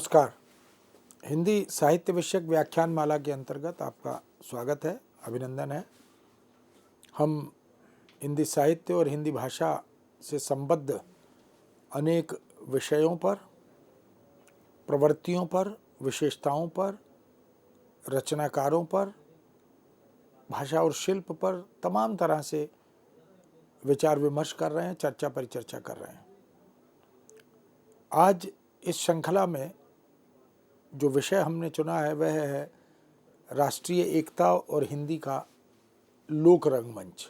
नमस्कार। हिंदी साहित्य विषयक व्याख्यान माला के अंतर्गत आपका स्वागत है, अभिनंदन है। हम हिंदी साहित्य और हिंदी भाषा से संबद्ध अनेक विषयों पर, प्रवृत्तियों पर, विशेषताओं पर, रचनाकारों पर, भाषा और शिल्प पर तमाम तरह से विचार विमर्श कर रहे हैं, चर्चा परिचर्चा कर रहे हैं। आज इस श्रृंखला में जो विषय हमने चुना है वह है राष्ट्रीय एकता और हिंदी का लोक रंगमंच।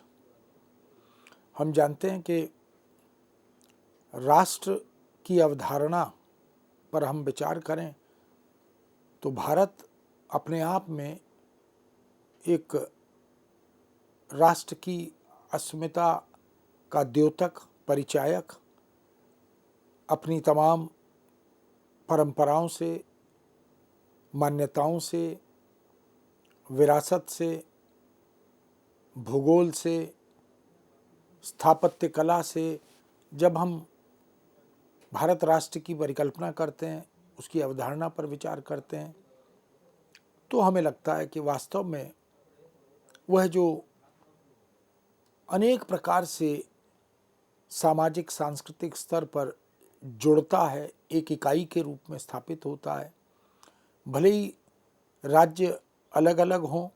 हम जानते हैं कि राष्ट्र की अवधारणा पर हम विचार करें तो भारत अपने आप में एक राष्ट्र की अस्मिता का द्योतक, परिचायक, अपनी तमाम परंपराओं से, मान्यताओं से, विरासत से, भूगोल से, स्थापत्य कला से जब हम भारत राष्ट्र की परिकल्पना करते हैं, उसकी अवधारणा पर विचार करते हैं, तो हमें लगता है कि वास्तव में वह जो अनेक प्रकार से सामाजिक सांस्कृतिक स्तर पर जुड़ता है, एक इकाई के रूप में स्थापित होता है। भले ही राज्य अलग अलग हों,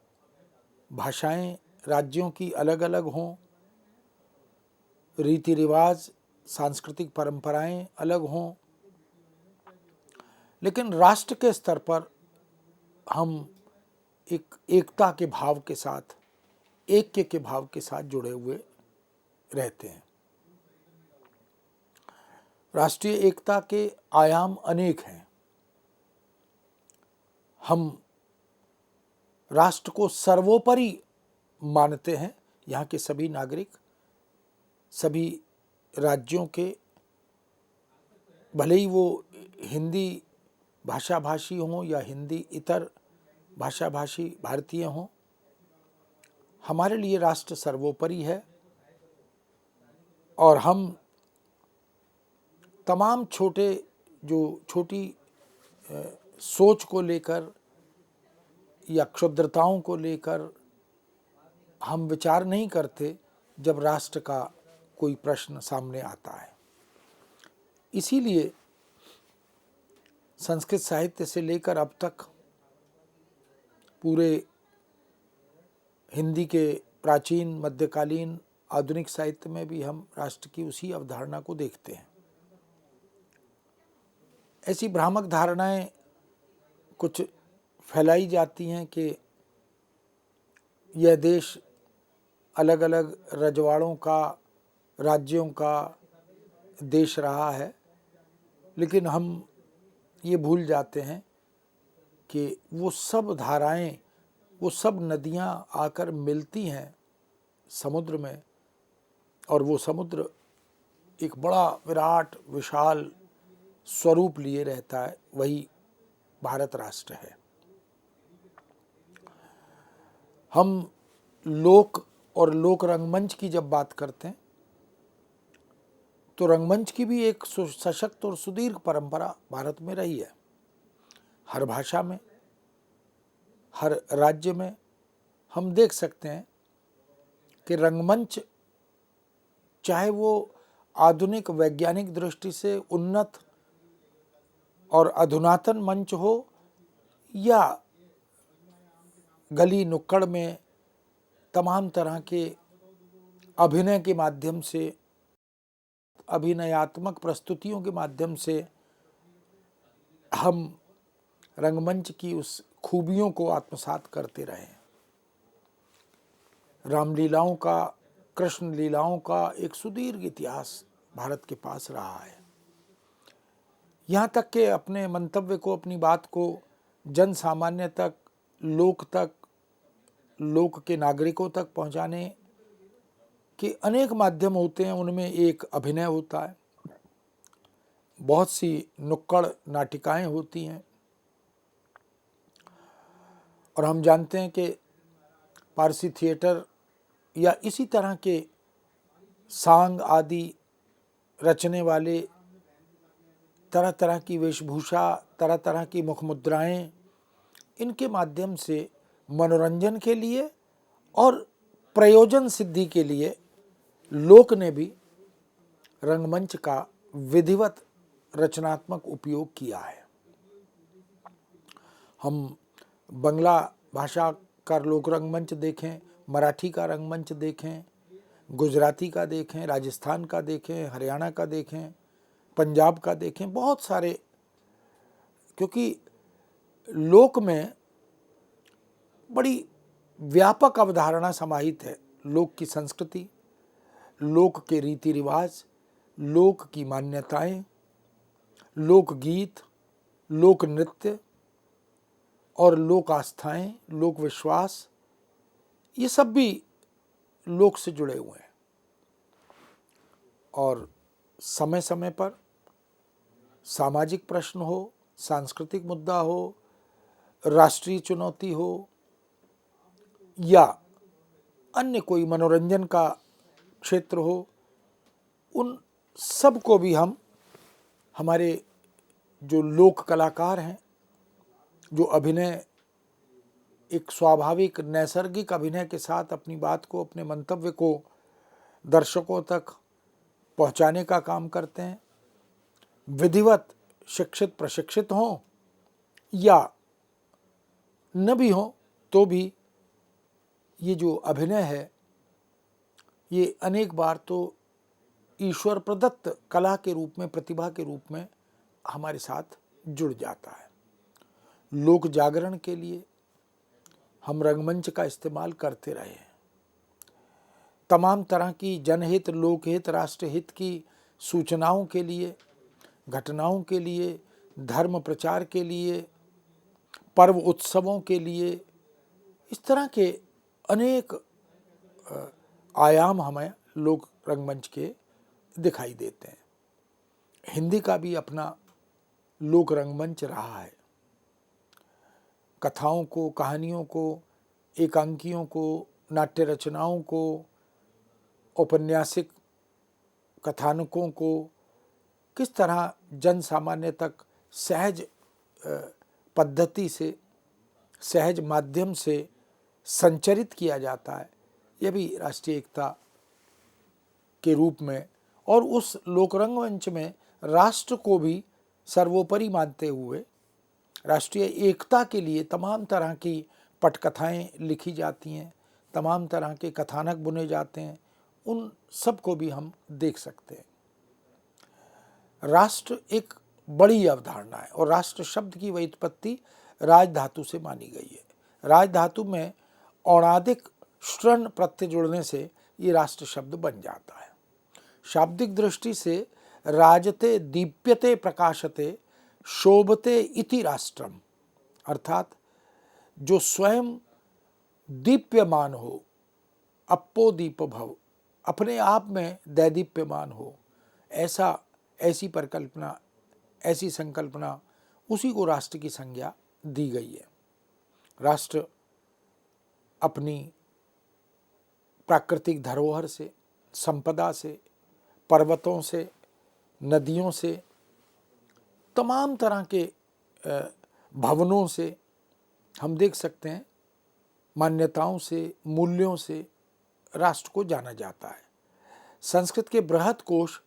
भाषाएं राज्यों की अलग अलग हों, रीति रिवाज, सांस्कृतिक परंपराएं अलग हों, लेकिन राष्ट्र के स्तर पर हम एक एकता के भाव के साथ, ऐक्य के भाव के साथ जुड़े हुए रहते हैं। राष्ट्रीय एकता के आयाम अनेक हैं। हम राष्ट्र को सर्वोपरि मानते हैं। यहाँ के सभी नागरिक, सभी राज्यों के, भले ही वो हिंदी भाषा भाषी हों या हिंदी इतर भाषा भाषी भारतीय हों, हमारे लिए राष्ट्र सर्वोपरि है। और हम तमाम छोटी सोच को लेकर या क्षुद्रताओं को लेकर हम विचार नहीं करते जब राष्ट्र का कोई प्रश्न सामने आता है। इसीलिए संस्कृत साहित्य से लेकर अब तक पूरे हिंदी के प्राचीन, मध्यकालीन, आधुनिक साहित्य में भी हम राष्ट्र की उसी अवधारणा को देखते हैं। ऐसी भ्रामक धारणाएं कुछ फैलाई जाती हैं कि यह देश अलग अलग रजवाड़ों का, राज्यों का देश रहा है, लेकिन हम ये भूल जाते हैं कि वो सब धाराएं, वो सब नदियां आकर मिलती हैं समुद्र में, और वो समुद्र एक बड़ा विराट विशाल स्वरूप लिए रहता है, वही भारत राष्ट्र है। हम लोक और लोक रंगमंच की जब बात करते हैं तो रंगमंच की भी एक सशक्त और सुदीर्घ परंपरा भारत में रही है। हर भाषा में, हर राज्य में हम देख सकते हैं कि रंगमंच, चाहे वो आधुनिक वैज्ञानिक दृष्टि से उन्नत और अधुनातन मंच हो या गली नुक्कड़ में तमाम तरह के अभिनय के माध्यम से, अभिनयात्मक प्रस्तुतियों के माध्यम से हम रंगमंच की उस खूबियों को आत्मसात करते रहे। रामलीलाओं का, कृष्ण लीलाओं का एक सुदीर्घ इतिहास भारत के पास रहा है। यहाँ तक कि अपने मंतव्य को, अपनी बात को जन सामान्य तक, लोक के नागरिकों तक पहुँचाने के अनेक माध्यम होते हैं। उनमें एक अभिनय होता है, बहुत सी नुक्कड़ नाटिकाएं होती हैं, और हम जानते हैं कि पारसी थिएटर या इसी तरह के सांग आदि रचने वाले तरह तरह की वेशभूषा तरह तरह की मुख मुद्राएं, इनके माध्यम से मनोरंजन के लिए और प्रयोजन सिद्धि के लिए लोक ने भी रंगमंच का विधिवत रचनात्मक उपयोग किया है। हम बंगला भाषा का लोक रंगमंच देखें, मराठी का रंगमंच देखें, गुजराती का देखें, राजस्थान का देखें, हरियाणा का देखें, पंजाब का देखें, बहुत सारे, क्योंकि लोक में बड़ी व्यापक अवधारणा समाहित है। लोक की संस्कृति, लोक के रीति रिवाज, लोक की मान्यताएं, लोक गीत, लोक नृत्य और लोक आस्थाएं, लोक विश्वास, ये सब भी लोक से जुड़े हुए हैं। और समय समय पर सामाजिक प्रश्न हो, सांस्कृतिक मुद्दा हो, राष्ट्रीय चुनौती हो या अन्य कोई मनोरंजन का क्षेत्र हो, उन सब को भी हम, हमारे जो लोक कलाकार हैं, जो अभिनय एक स्वाभाविक नैसर्गिक अभिनय के साथ अपनी बात को, अपने मंतव्य को दर्शकों तक पहुंचाने का काम करते हैं, विधिवत शिक्षित प्रशिक्षित हों या न भी हों, तो भी ये जो अभिनय है ये अनेक बार तो ईश्वर प्रदत्त कला के रूप में, प्रतिभा के रूप में हमारे साथ जुड़ जाता है। लोक जागरण के लिए हम रंगमंच का इस्तेमाल करते रहे हैं। तमाम तरह की जनहित, लोकहित, राष्ट्रहित की सूचनाओं के लिए, घटनाओं के लिए, धर्म प्रचार के लिए, पर्व उत्सवों के लिए, इस तरह के अनेक आयाम हमें लोक रंगमंच के दिखाई देते हैं। हिंदी का भी अपना लोक रंगमंच रहा है। कथाओं को, कहानियों को, एकांकियों को, नाट्य रचनाओं को, औपन्यासिक कथानकों को किस तरह जन सामान्य तक सहज पद्धति से, सहज माध्यम से संचरित किया जाता है, यह भी राष्ट्रीय एकता के रूप में, और उस लोक रंगमंच में राष्ट्र को भी सर्वोपरि मानते हुए राष्ट्रीय एकता के लिए तमाम तरह की पटकथाएं लिखी जाती हैं, तमाम तरह के कथानक बुने जाते हैं, उन सब को भी हम देख सकते हैं। राष्ट्र एक बड़ी अवधारणा है और राष्ट्र शब्द की व्युत्पत्ति राज धातु से मानी गई है। राज धातु में औणादिक श्रण प्रत्यय जुड़ने से ये राष्ट्र शब्द बन जाता है। शाब्दिक दृष्टि से राजते दीप्यते प्रकाशते शोभते इति राष्ट्रम, अर्थात जो स्वयं दीप्यमान हो, अप्पोदीप भव, अपने आप में दैदीप्यमान हो, ऐसी परिकल्पना, ऐसी संकल्पना, उसी को राष्ट्र की संज्ञा दी गई है। राष्ट्र अपनी प्राकृतिक धरोहर से, संपदा से, पर्वतों से, नदियों से, तमाम तरह के भवनों से, हम देख सकते हैं, मान्यताओं से, मूल्यों से राष्ट्र को जाना जाता है। संस्कृत के बृहत कोश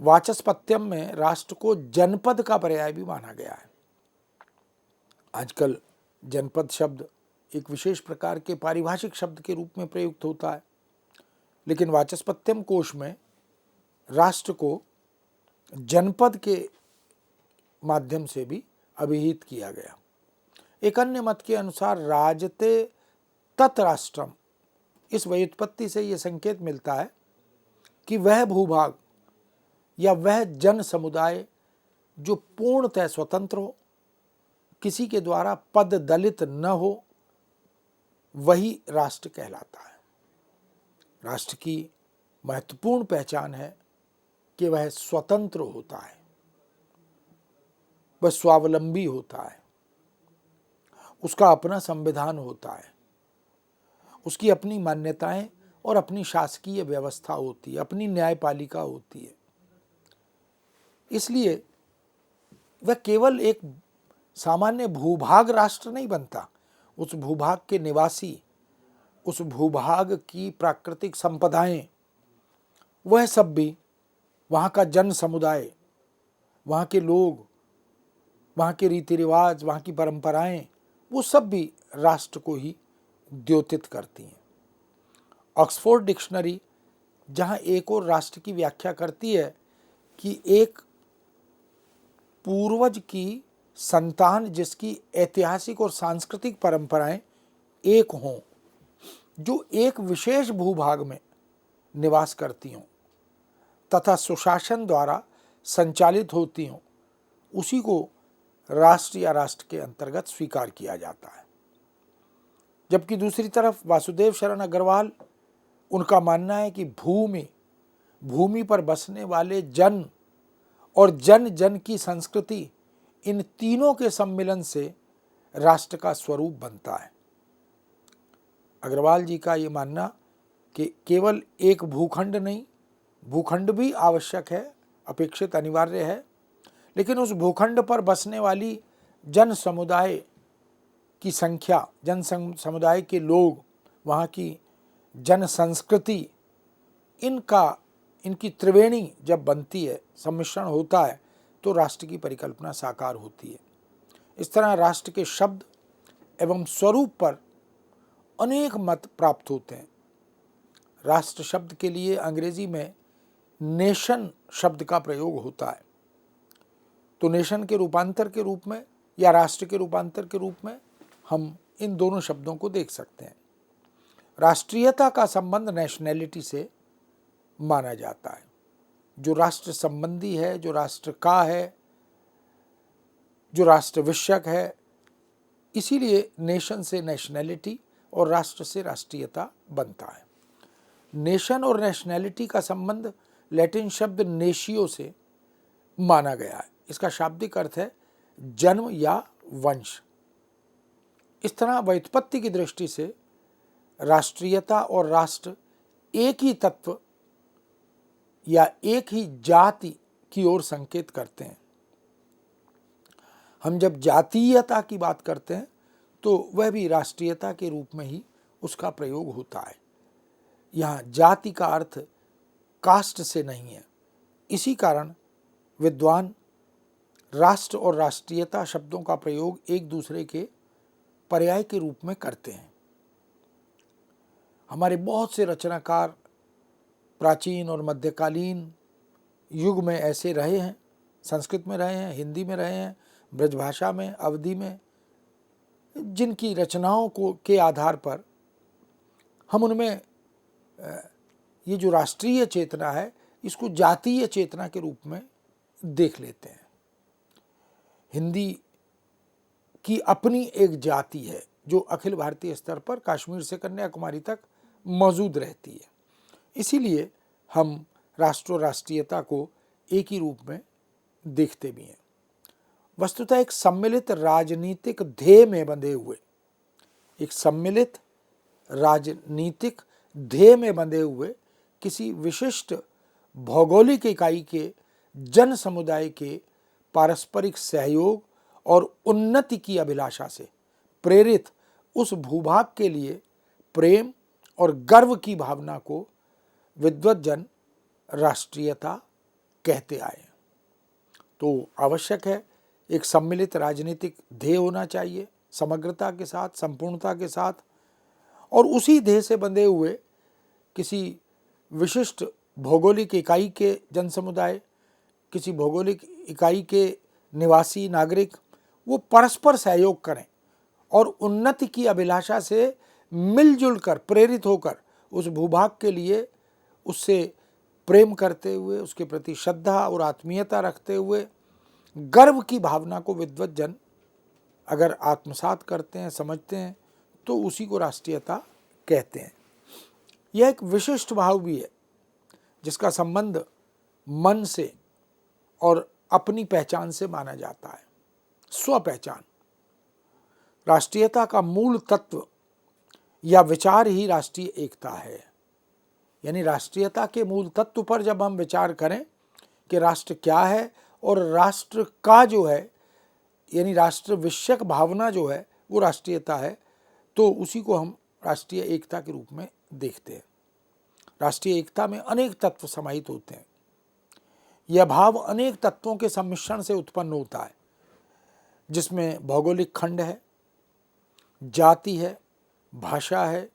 वाचस्पत्यम में राष्ट्र को जनपद का पर्याय भी माना गया है। आजकल जनपद शब्द एक विशेष प्रकार के पारिभाषिक शब्द के रूप में प्रयुक्त होता है, लेकिन वाचस्पत्यम कोश में राष्ट्र को जनपद के माध्यम से भी अभिहित किया गया। एक अन्य मत के अनुसार राजते तत्राष्ट्रम, इस व्युत्पत्ति से यह संकेत मिलता है कि वह भूभाग या वह जन समुदाय जो पूर्णतः स्वतंत्र हो, किसी के द्वारा पद दलित न हो, वही राष्ट्र कहलाता है। राष्ट्र की महत्वपूर्ण पहचान है कि वह स्वतंत्र होता है, वह स्वावलंबी होता है, उसका अपना संविधान होता है, उसकी अपनी मान्यताएं और अपनी शासकीय व्यवस्था होती है, अपनी न्यायपालिका होती है। इसलिए वह केवल एक सामान्य भूभाग राष्ट्र नहीं बनता, उस भूभाग के निवासी, उस भूभाग की प्राकृतिक संपदाएं, वह सब भी, वहाँ का जन समुदाय, वहाँ के लोग, वहाँ के रीति रिवाज, वहाँ की परंपराएं, वो सब भी राष्ट्र को ही द्योतित करती हैं। ऑक्सफोर्ड डिक्शनरी जहाँ एक और राष्ट्र की व्याख्या करती है कि एक पूर्वज की संतान जिसकी ऐतिहासिक और सांस्कृतिक परंपराएं एक हों, जो एक विशेष भूभाग में निवास करती हों तथा सुशासन द्वारा संचालित होती हों, उसी को राष्ट्र या राष्ट्र के अंतर्गत स्वीकार किया जाता है। जबकि दूसरी तरफ वासुदेव शरण अग्रवाल, उनका मानना है कि भूमि पर बसने वाले जन और जन जन की संस्कृति, इन तीनों के सम्मिलन से राष्ट्र का स्वरूप बनता है। अग्रवाल जी का ये मानना कि केवल एक भूखंड नहीं, भूखंड भी आवश्यक है, अपेक्षित, अनिवार्य है, लेकिन उस भूखंड पर बसने वाली जन समुदाय की संख्या, जन समुदाय के लोग, वहाँ की जन संस्कृति, इनकी त्रिवेणी जब बनती है, सम्मिश्रण होता है, तो राष्ट्र की परिकल्पना साकार होती है। इस तरह राष्ट्र के शब्द एवं स्वरूप पर अनेक मत प्राप्त होते हैं। राष्ट्र शब्द के लिए अंग्रेजी में नेशन शब्द का प्रयोग होता है। तो नेशन के रूपांतर के रूप में या राष्ट्र के रूपांतर के रूप में हम इन दोनों शब्दों को देख सकते हैं। राष्ट्रीयता का संबंध नेशनैलिटी से माना जाता है। जो राष्ट्र संबंधी है, जो राष्ट्र का है, जो राष्ट्र विषयक है, इसीलिए नेशन से नेशनैलिटी और राष्ट्र से राष्ट्रीयता बनता है। नेशन और नेशनैलिटी का संबंध लैटिन शब्द नेशियो से माना गया है। इसका शाब्दिक अर्थ है जन्म या वंश। इस तरह व्युत्पत्ति की दृष्टि से राष्ट्रीयता और राष्ट्र एक ही तत्व या एक ही जाति की ओर संकेत करते हैं। हम जब जातीयता की बात करते हैं तो वह भी राष्ट्रीयता के रूप में ही उसका प्रयोग होता है। यहाँ जाति का अर्थ कास्ट से नहीं है। इसी कारण विद्वान राष्ट्र और राष्ट्रीयता शब्दों का प्रयोग एक दूसरे के पर्याय के रूप में करते हैं। हमारे बहुत से रचनाकार प्राचीन और मध्यकालीन युग में ऐसे रहे हैं, संस्कृत में रहे हैं, हिंदी में रहे हैं, ब्रजभाषा में, अवधी में, जिनकी रचनाओं को के आधार पर हम उनमें ये जो राष्ट्रीय चेतना है, इसको जातीय चेतना के रूप में देख लेते हैं। हिंदी की अपनी एक जाति है जो अखिल भारतीय स्तर पर कश्मीर से कन्याकुमारी तक मौजूद रहती है। इसीलिए हम राष्ट्र और राष्ट्रीयता को एक ही रूप में देखते भी हैं। वस्तुतः एक सम्मिलित राजनीतिक ध्येय में बंधे हुए, एक सम्मिलित राजनीतिक ध्येय में बंधे हुए किसी विशिष्ट भौगोलिक इकाई के जन समुदाय के पारस्परिक सहयोग और उन्नति की अभिलाषा से प्रेरित उस भूभाग के लिए प्रेम और गर्व की भावना को विद्वज्जन राष्ट्रीयता कहते आए। तो आवश्यक है एक सम्मिलित राजनीतिक ध्येय होना चाहिए, समग्रता के साथ, संपूर्णता के साथ, और उसी ध्येय से बंधे हुए किसी विशिष्ट भौगोलिक इकाई के जन समुदाय, किसी भौगोलिक इकाई के निवासी नागरिक, वो परस्पर सहयोग करें और उन्नति की अभिलाषा से मिलजुल कर, प्रेरित होकर उस भूभाग के लिए उससे प्रेम करते हुए, उसके प्रति श्रद्धा और आत्मीयता रखते हुए गर्व की भावना को विद्वज्जन अगर आत्मसात करते हैं, समझते हैं, तो उसी को राष्ट्रीयता कहते हैं। यह एक विशिष्ट भाव भी है जिसका संबंध मन से और अपनी पहचान से माना जाता है। स्व पहचान, राष्ट्रीयता का मूल तत्व या विचार ही राष्ट्रीय एकता है। यानी राष्ट्रीयता के मूल तत्व पर जब हम विचार करें कि राष्ट्र क्या है और राष्ट्र का जो है यानी राष्ट्र विषयक भावना जो है वो राष्ट्रीयता है, तो उसी को हम राष्ट्रीय एकता के रूप में देखते हैं। राष्ट्रीय एकता में अनेक तत्व समाहित होते हैं। यह भाव अनेक तत्वों के सम्मिश्रण से उत्पन्न होता है, जिसमें भौगोलिक खंड है, जाति है, भाषा है,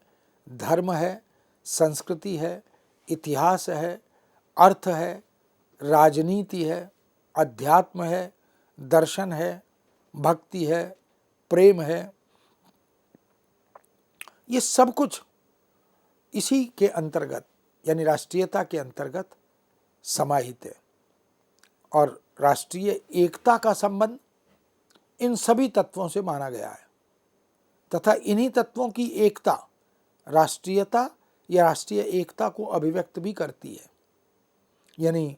धर्म है, संस्कृति है, इतिहास है, अर्थ है, राजनीति है, अध्यात्म है, दर्शन है, भक्ति है, प्रेम है। ये सब कुछ इसी के अंतर्गत यानी राष्ट्रीयता के अंतर्गत समाहित है। और राष्ट्रीय एकता का संबंध इन सभी तत्वों से माना गया है तथा इन्हीं तत्वों की एकता राष्ट्रीयता या राष्ट्रीय एकता को अभिव्यक्त भी करती है। यानी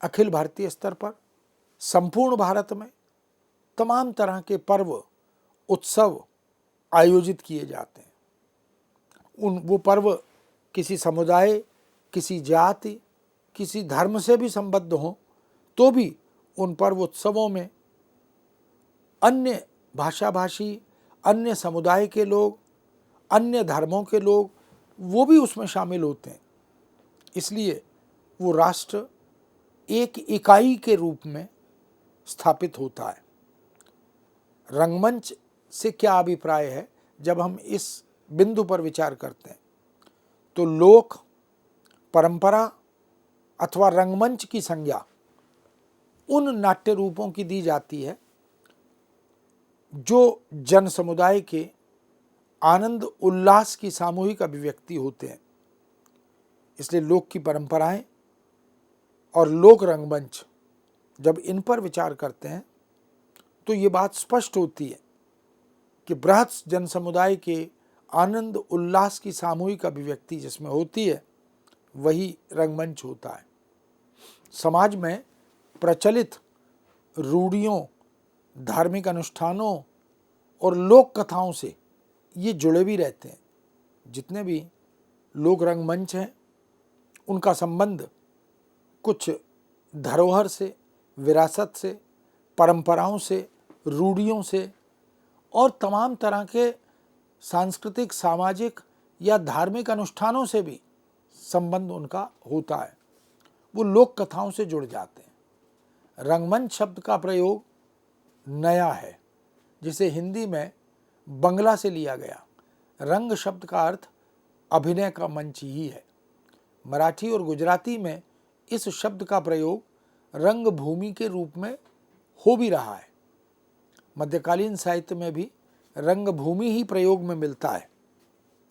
अखिल भारतीय स्तर पर संपूर्ण भारत में तमाम तरह के पर्व उत्सव आयोजित किए जाते हैं। वो पर्व किसी समुदाय, किसी जाति, किसी धर्म से भी संबद्ध हों तो भी उन पर्व उत्सवों में अन्य भाषाभाषी, अन्य समुदाय के लोग, अन्य धर्मों के लोग वो भी उसमें शामिल होते हैं। इसलिए वो राष्ट्र एक इकाई के रूप में स्थापित होता है। रंगमंच से क्या अभिप्राय है? जब हम इस बिंदु पर विचार करते हैं तो लोक, परंपरा अथवा रंगमंच की संज्ञा उन नाट्य रूपों की दी जाती है जो जन समुदाय के आनंद उल्लास की सामूहिक अभिव्यक्ति होते हैं। इसलिए लोक की परंपराएं और लोक रंगमंच जब इन पर विचार करते हैं तो ये बात स्पष्ट होती है कि बृहत जन समुदाय के आनंद उल्लास की सामूहिक अभिव्यक्ति जिसमें होती है वही रंगमंच होता है। समाज में प्रचलित रूढ़ियों, धार्मिक अनुष्ठानों और लोक कथाओं से ये जुड़े भी रहते हैं। जितने भी लोक रंगमंच हैं उनका संबंध कुछ धरोहर से, विरासत से, परंपराओं से, रूढ़ियों से और तमाम तरह के सांस्कृतिक, सामाजिक या धार्मिक अनुष्ठानों से भी संबंध उनका होता है। वो लोक कथाओं से जुड़ जाते हैं। रंगमंच शब्द का प्रयोग नया है, जिसे हिंदी में बंगला से लिया गया। रंग शब्द का अर्थ अभिनय का मंच ही है। मराठी और गुजराती में इस शब्द का प्रयोग रंगभूमि के रूप में हो भी रहा है। मध्यकालीन साहित्य में भी रंगभूमि ही प्रयोग में मिलता है।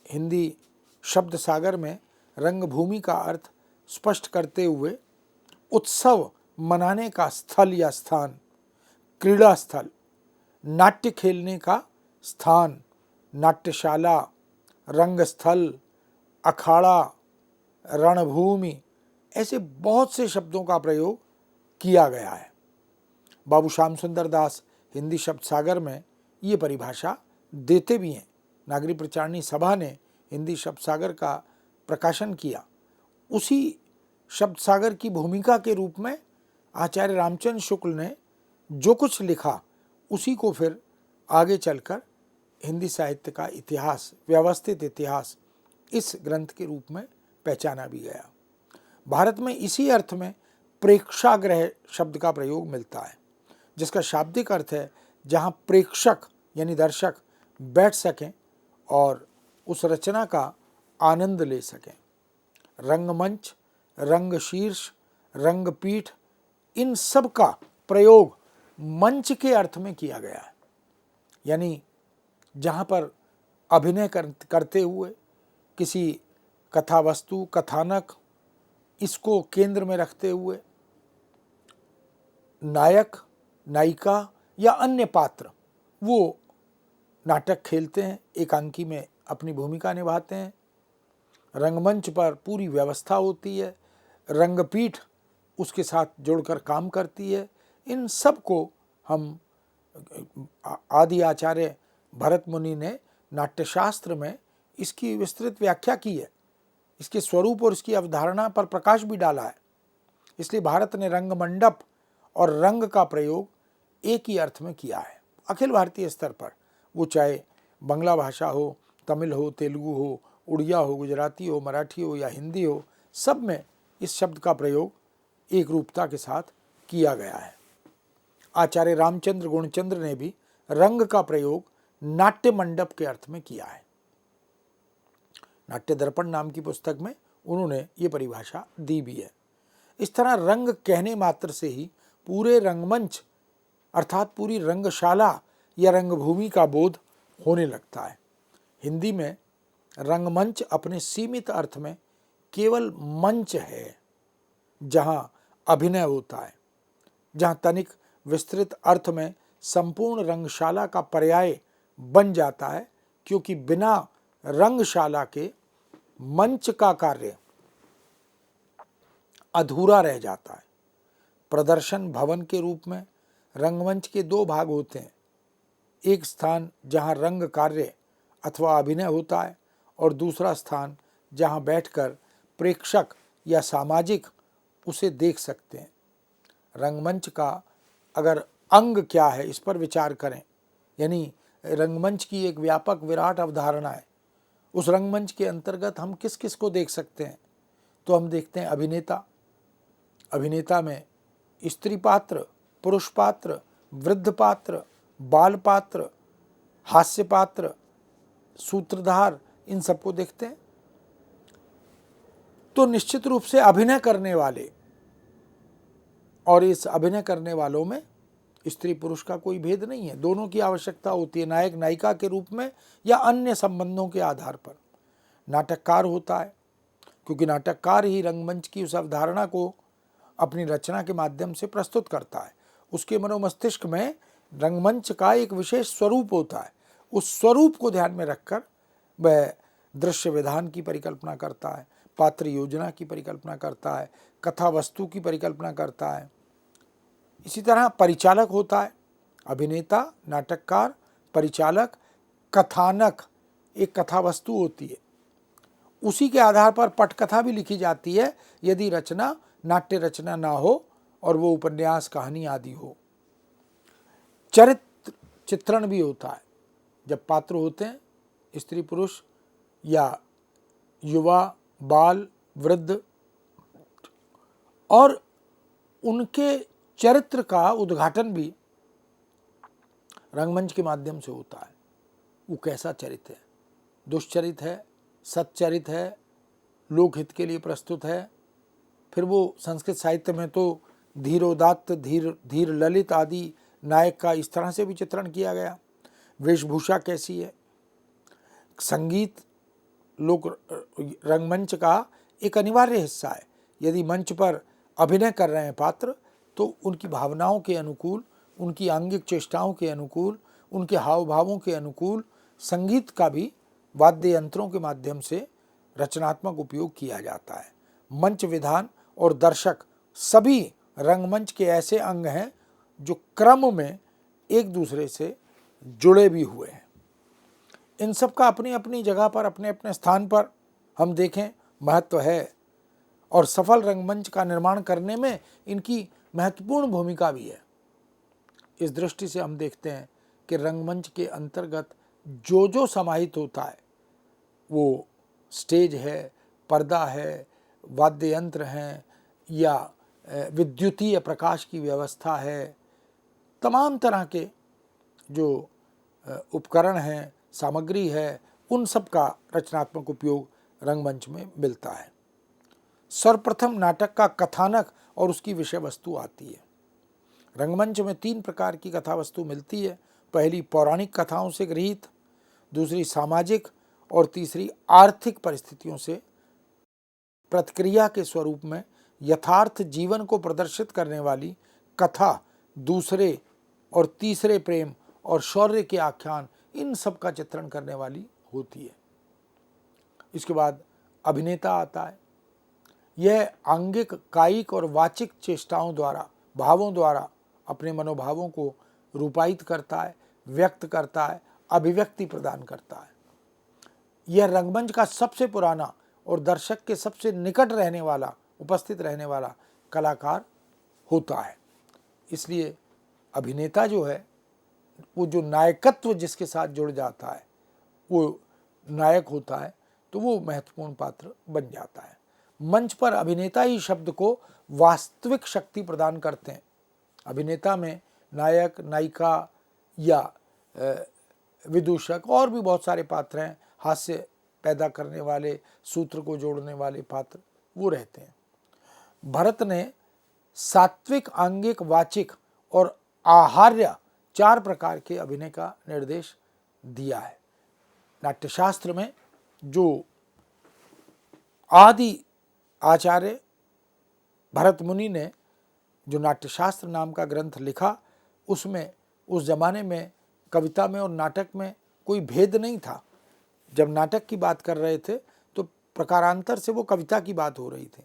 हिंदी शब्द सागर में रंगभूमि का अर्थ स्पष्ट करते हुए उत्सव मनाने का स्थल या स्थान, क्रीड़ा स्थल, नाट्य खेलने का स्थान, नाट्यशाला, रंगस्थल, अखाड़ा, रणभूमि, ऐसे बहुत से शब्दों का प्रयोग किया गया है। बाबू श्याम सुंदर दास हिंदी शब्द सागर में ये परिभाषा देते भी हैं। नागरी प्रचारणी सभा ने हिंदी शब्द सागर का प्रकाशन किया। उसी शब्द सागर की भूमिका के रूप में आचार्य रामचंद्र शुक्ल ने जो कुछ लिखा उसी को फिर आगे चलकर हिंदी साहित्य का इतिहास, व्यवस्थित इतिहास, इस ग्रंथ के रूप में पहचाना भी गया। भारत में इसी अर्थ में प्रेक्षागृह शब्द का प्रयोग मिलता है, जिसका शाब्दिक अर्थ है जहाँ प्रेक्षक यानी दर्शक बैठ सकें और उस रचना का आनंद ले सकें। रंगमंच, रंगशीर्ष, रंगपीठ, इन सब का प्रयोग मंच के अर्थ में किया गया है। यानी जहाँ पर अभिनय करते हुए किसी कथा वस्तु, कथानक, इसको केंद्र में रखते हुए नायक, नायिका या अन्य पात्र वो नाटक खेलते हैं, एकांकी में अपनी भूमिका निभाते हैं। रंगमंच पर पूरी व्यवस्था होती है, रंगपीठ उसके साथ जुड़कर काम करती है। इन सब को हम आदि आचार्य भरत मुनि ने नाट्यशास्त्र में इसकी विस्तृत व्याख्या की है। इसके स्वरूप और इसकी अवधारणा पर प्रकाश भी डाला है। इसलिए भारत ने रंगमंडप और रंग का प्रयोग एक ही अर्थ में किया है अखिल भारतीय स्तर पर। वो चाहे बांग्ला भाषा हो, तमिल हो, तेलुगु हो, उड़िया हो, गुजराती हो, मराठी हो या हिंदी हो, सब में इस शब्द का प्रयोग एक रूपता के साथ किया गया है। आचार्य रामचंद्र गुणचंद्र ने भी रंग का प्रयोग नाट्य मंडप के अर्थ में किया है। नाट्य दर्पण नाम की पुस्तक में उन्होंने ये परिभाषा दी भी है। इस तरह रंग कहने मात्र से ही पूरे रंगमंच अर्थात पूरी रंगशाला या रंगभूमि का बोध होने लगता है। हिंदी में रंगमंच अपने सीमित अर्थ में केवल मंच है जहां अभिनय होता है, जहां तनिक विस्तृत अर्थ में संपूर्ण रंगशाला का पर्याय बन जाता है, क्योंकि बिना रंगशाला के मंच का कार्य अधूरा रह जाता है। प्रदर्शन भवन के रूप में रंगमंच के दो भाग होते हैं, एक स्थान जहां रंग कार्य अथवा अभिनय होता है और दूसरा स्थान जहां बैठकर प्रेक्षक या सामाजिक उसे देख सकते हैं। रंगमंच का अगर अंग क्या है इस पर विचार करें, यानी रंगमंच की एक व्यापक विराट अवधारणा है। उस रंगमंच के अंतर्गत हम किस किस को देख सकते हैं, तो हम देखते हैं अभिनेता। अभिनेता में स्त्री पात्र, पुरुष पात्र, वृद्ध पात्र, बाल पात्र, हास्य पात्र, सूत्रधार, इन सबको देखते हैं। तो निश्चित रूप से अभिनय करने वाले, और इस अभिनय करने वालों में स्त्री पुरुष का कोई भेद नहीं है, दोनों की आवश्यकता होती है, नायक नायिका के रूप में या अन्य संबंधों के आधार पर। नाटककार होता है, क्योंकि नाटककार ही रंगमंच की उस अवधारणा को अपनी रचना के माध्यम से प्रस्तुत करता है। उसके मनोमस्तिष्क में रंगमंच का एक विशेष स्वरूप होता है। उस स्वरूप को ध्यान में रखकर वह दृश्य विधान की परिकल्पना करता है, पात्र योजना की परिकल्पना करता है, कथा वस्तु की परिकल्पना करता है। इसी तरह परिचालक होता है, अभिनेता, नाटककार, परिचालक, कथानक, एक कथा वस्तु होती है। उसी के आधार पर पटकथा भी लिखी जाती है यदि रचना नाट्य रचना ना हो और वो उपन्यास, कहानी आदि हो। चरित्र चित्रण भी होता है, जब पात्र होते हैं स्त्री पुरुष या युवा, बाल, वृद्ध, और उनके चरित्र का उद्घाटन भी रंगमंच के माध्यम से होता है। वो कैसा चरित्र है, दुष्चरित है, सच्चरित है, लोकहित के लिए प्रस्तुत है। फिर वो संस्कृत साहित्य में तो धीरोदात्त, धीर ललित आदि नायक का इस तरह से भी चित्रण किया गया। वेशभूषा कैसी है, संगीत लोक रंगमंच का एक अनिवार्य हिस्सा है। यदि मंच पर अभिनय कर रहे हैं पात्र, तो उनकी भावनाओं के अनुकूल, उनकी आंगिक चेष्टाओं के अनुकूल, उनके हाव भावों के अनुकूल संगीत का भी वाद्य यंत्रों के माध्यम से रचनात्मक उपयोग किया जाता है। मंच विधान और दर्शक सभी रंगमंच के ऐसे अंग हैं जो क्रम में एक दूसरे से जुड़े भी हुए हैं। इन सब का अपनी अपनी जगह पर, अपने अपने स्थान पर हम देखें महत्व है, और सफल रंगमंच का निर्माण करने में इनकी महत्वपूर्ण भूमिका भी है। इस दृष्टि से हम देखते हैं कि रंगमंच के अंतर्गत जो जो समाहित होता है, वो स्टेज है, पर्दा है, वाद्य यंत्र हैं, या विद्युतीय प्रकाश की व्यवस्था है, तमाम तरह के जो उपकरण हैं, सामग्री है, उन सब का रचनात्मक उपयोग रंगमंच में मिलता है। सर्वप्रथम नाटक का कथानक और उसकी विषय वस्तु आती है। रंगमंच में 3 प्रकार की कथा वस्तु मिलती है। पहली पौराणिक कथाओं से गृहीत, दूसरी सामाजिक, और तीसरी आर्थिक परिस्थितियों से प्रतिक्रिया के स्वरूप में यथार्थ जीवन को प्रदर्शित करने वाली कथा, दूसरे और तीसरे प्रेम और शौर्य के आख्यान, इन सब का चित्रण करने वाली होती है। इसके बाद अभिनेता आता है। यह आंगिक, कायिक और वाचिक चेष्टाओं द्वारा, भावों द्वारा अपने मनोभावों को रूपायित करता है, व्यक्त करता है, अभिव्यक्ति प्रदान करता है। यह रंगमंच का सबसे पुराना और दर्शक के सबसे निकट रहने वाला, उपस्थित रहने वाला कलाकार होता है। इसलिए अभिनेता जो है वो जो नायकत्व जिसके साथ जुड़ जाता है वो नायक होता है, तो वो महत्वपूर्ण पात्र बन जाता है। मंच पर अभिनेता ही शब्द को वास्तविक शक्ति प्रदान करते हैं। अभिनेता में नायक, नायिका या विदूषक और भी बहुत सारे पात्र हैं, हास्य पैदा करने वाले, सूत्र को जोड़ने वाले पात्र वो रहते हैं। भरत ने सात्विक, आंगिक, वाचिक और आहार्य 4 प्रकार के अभिनय का निर्देश दिया है। नाट्यशास्त्र में जो आदि आचार्य भरत मुनि ने जो नाट्यशास्त्र नाम का ग्रंथ लिखा, उसमें उस जमाने में कविता में और नाटक में कोई भेद नहीं था। जब नाटक की बात कर रहे थे तो प्रकारांतर से वो कविता की बात हो रही थी।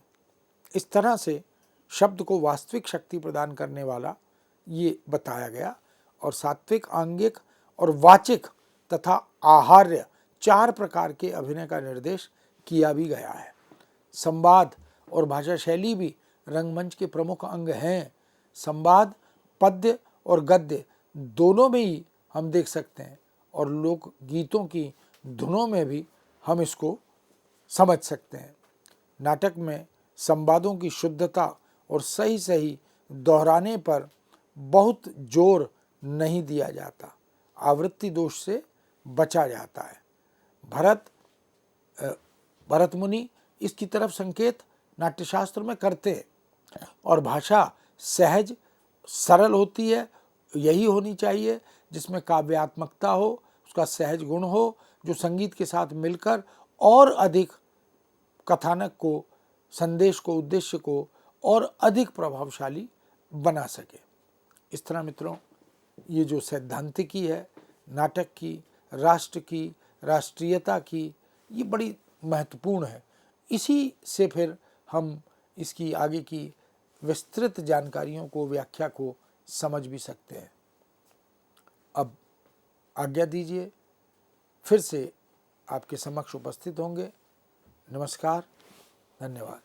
इस तरह से शब्द को वास्तविक शक्ति प्रदान करने वाला ये बताया गया। और सात्विक, आंगिक और वाचिक तथा आहार्य 4 प्रकार के अभिनय का निर्देश किया भी गया है। संवाद और भाषा शैली भी रंगमंच के प्रमुख अंग हैं। संवाद पद्य और गद्य दोनों में ही हम देख सकते हैं, और लोक गीतों की धुनों में भी हम इसको समझ सकते हैं। नाटक में संवादों की शुद्धता और सही सही दोहराने पर बहुत जोर नहीं दिया जाता, आवृत्ति दोष से बचा जाता है। भरत मुनि इसकी तरफ संकेत नाट्यशास्त्र में करते हैं। और भाषा सहज सरल होती है, यही होनी चाहिए, जिसमें काव्यात्मकता हो, उसका सहज गुण हो, जो संगीत के साथ मिलकर और अधिक कथानक को, संदेश को, उद्देश्य को और अधिक प्रभावशाली बना सके। इस तरह मित्रों, ये जो सैद्धांतिकी है नाटक की, राष्ट्र की, राष्ट्रीयता की, ये बड़ी महत्वपूर्ण है। इसी से फिर हम इसकी आगे की विस्तृत जानकारियों को, व्याख्या को समझ भी सकते हैं। अब आज्ञा दीजिए, फिर से आपके समक्ष उपस्थित होंगे। नमस्कार, धन्यवाद।